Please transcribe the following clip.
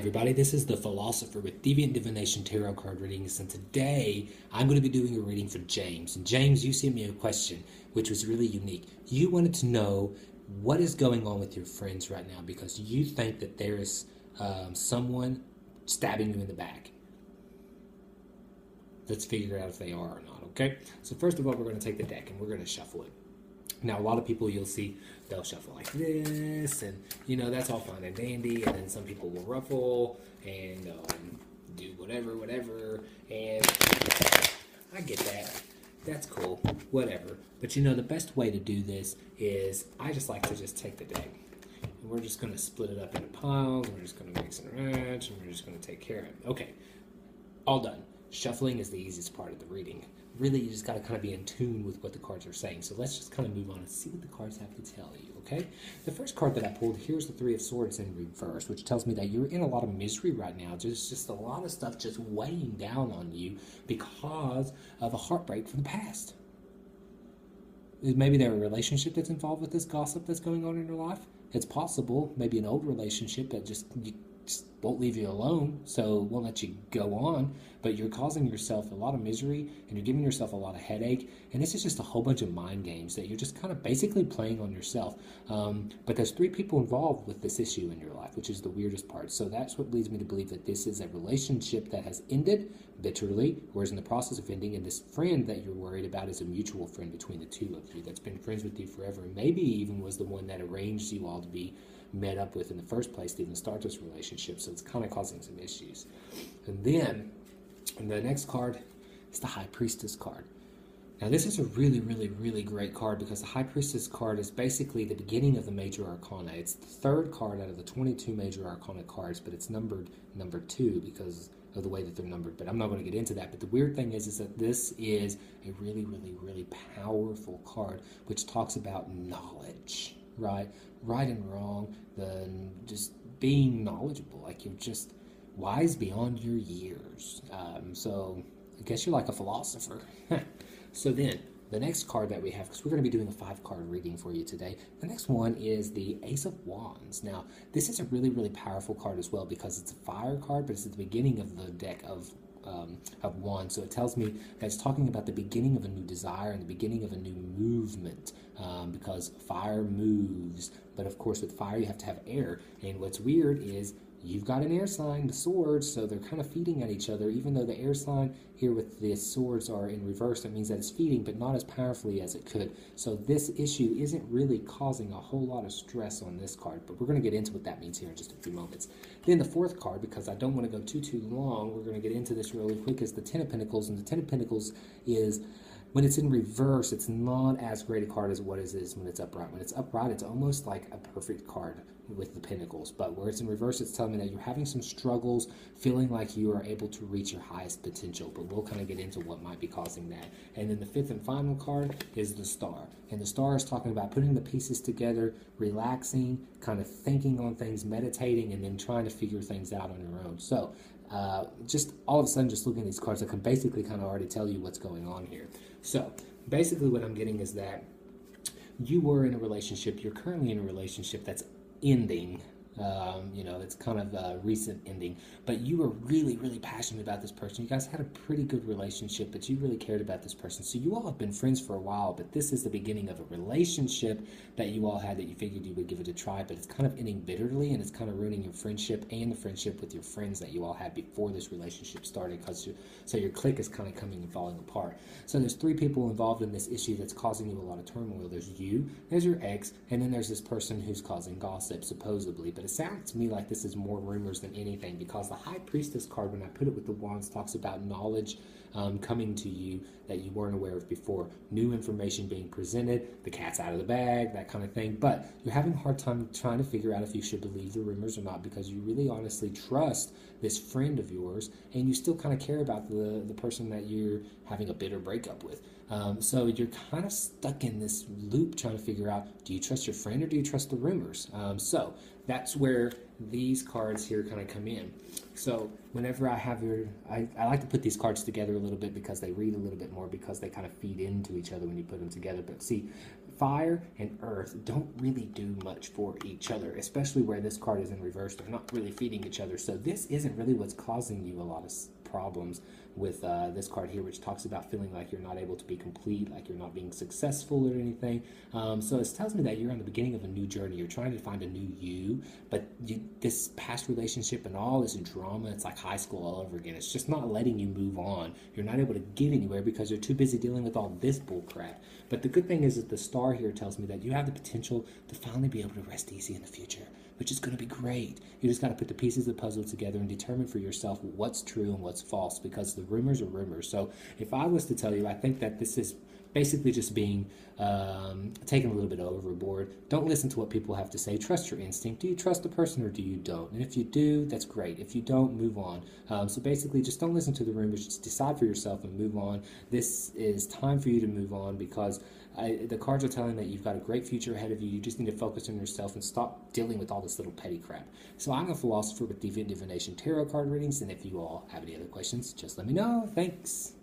everybody, this is the Philosopher with Deviant Divination Tarot Card Readings, and today I'm going to be doing a reading for James. And James, you sent me a question, which was really unique. You wanted to know what is going on with your friends right now because you think that there is someone stabbing you in the back. Let's figure out if they are or not, okay? So first of all, we're going to take the deck and we're going to shuffle it. Now, a lot of people you'll see, they'll shuffle like this, and, you know, that's all fine and dandy, and then some people will ruffle and do whatever, and I get that. That's cool, whatever. But, you know, the best way to do this is I just like to just take the deck, and we're just going to split it up into piles, and we're just going to mix and match, and we're just going to take care of it. Okay, all done. Shuffling is the easiest part of the reading. Really, you just got to kind of be in tune with what the cards are saying. So let's just kind of move on and see what the cards have to tell you, okay? The first card that I pulled, here's the Three of Swords in reverse, which tells me that you're in a lot of misery right now. There's just a lot of stuff just weighing down on you because of a heartbreak from the past. Maybe there's a relationship that's involved with this gossip that's going on in your life. It's possible. Maybe an old relationship that just won't leave you alone, so won't let you go on, but you're causing yourself a lot of misery and you're giving yourself a lot of headache, and this is just a whole bunch of mind games that you're just kind of basically playing on yourself. But there's three people involved with this issue in your life, which is the weirdest part. So that's what leads me to believe that this is a relationship that has ended bitterly or is in the process of ending, and this friend that you're worried about is a mutual friend between the two of you that's been friends with you forever, and maybe even was the one that arranged you all to be met up with in the first place to even start this relationship, so it's kind of causing some issues. And then the next card is the High Priestess card. Now this is a really great card because the High Priestess card is basically the beginning of the Major Arcana. It's the third card out of the 22 Major Arcana cards, but it's numbered number 2 because of the way that they're numbered, but I'm not going to get into that. But the weird thing is that this is a really powerful card which talks about knowledge. Right and wrong, just being knowledgeable, like you're just wise beyond your years. So I guess you're like a philosopher. So then the next card that we have, because we're going to be doing a 5-card reading for you today, the next one is the Ace of Wands. Now this is a really powerful card as well because it's a fire card, but it's at the beginning of the deck of Wands, so it tells me that it's talking about the beginning of a new desire and the beginning of a new movement, because fire moves, but of course with fire you have to have air, and what's weird is you've got an air sign, the swords, so they're kind of feeding at each other. Even though the air sign here with the swords are in reverse, that means that it's feeding, but not as powerfully as it could. So this issue isn't really causing a whole lot of stress on this card, but we're going to get into what that means here in just a few moments. Then the fourth card, because I don't want to go too long, we're going to get into this really quick, is the Ten of Pentacles, and the Ten of Pentacles is, when it's in reverse, it's not as great a card as what it is when it's upright. When it's upright, it's almost like a perfect card with the Pentacles. But where it's in reverse, it's telling me that you're having some struggles, feeling like you are able to reach your highest potential. But we'll kind of get into what might be causing that. And then the fifth and final card is the Star. And the Star is talking about putting the pieces together, relaxing, kind of thinking on things, meditating, and then trying to figure things out on your own. So just all of a sudden, just looking at these cards, I can basically kind of already tell you what's going on here. So basically what I'm getting is that you were in a relationship, you're currently in a relationship that's ending, it's kind of a recent ending, but you were really passionate about this person. You guys had a pretty good relationship, but you really cared about this person. So you all have been friends for a while, but this is the beginning of a relationship that you all had that you figured you would give it a try, but it's kind of ending bitterly, and it's kind of ruining your friendship and the friendship with your friends that you all had before this relationship started, so your clique is kind of coming and falling apart. So there's 3 people involved in this issue that's causing you a lot of turmoil. There's you, there's your ex, and then there's this person who's causing gossip, supposedly. But it sounds to me like this is more rumors than anything, because the High Priestess card, when I put it with the Wands, talks about knowledge coming to you that you weren't aware of before, new information being presented, the cat's out of the bag, that kind of thing. But you're having a hard time trying to figure out if you should believe the rumors or not, because you really honestly trust this friend of yours, and you still kind of care about the person that you're having a bitter breakup with. So you're kind of stuck in this loop trying to figure out, do you trust your friend or do you trust the rumors? So that's where these cards here kind of come in. So whenever I have I like to put these cards together a little bit because they read a little bit more, because they kind of feed into each other when you put them together. But see, fire and earth don't really do much for each other, especially where this card is in reverse. They're not really feeding each other. So this isn't really what's causing you a lot of problems with this card here, which talks about feeling like you're not able to be complete, like you're not being successful or anything. So it tells me that you're on the beginning of a new journey. You're trying to find a new you, but this past relationship and all this drama, it's like high school all over again. It's just not letting you move on. You're not able to get anywhere because you're too busy dealing with all this bull crap. But the good thing is that the star here tells me that you have the potential to finally be able to rest easy in the future, which is going to be great. You just got to put the pieces of the puzzle together and determine for yourself what's true and what's false, because the rumors are rumors. So if I was to tell you, I think that this is basically just being taken a little bit overboard. Don't listen to what people have to say. Trust your instinct. Do you trust the person or do you don't? And if you do, that's great. If you don't, move on. So basically, just don't listen to the rumors. Just decide for yourself and move on. This is time for you to move on, because the cards are telling that you've got a great future ahead of you. You just need to focus on yourself and stop dealing with all this little petty crap. So I'm a philosopher with Deviant Divination Tarot card readings, and if you all have any other questions, just let me know. Thanks.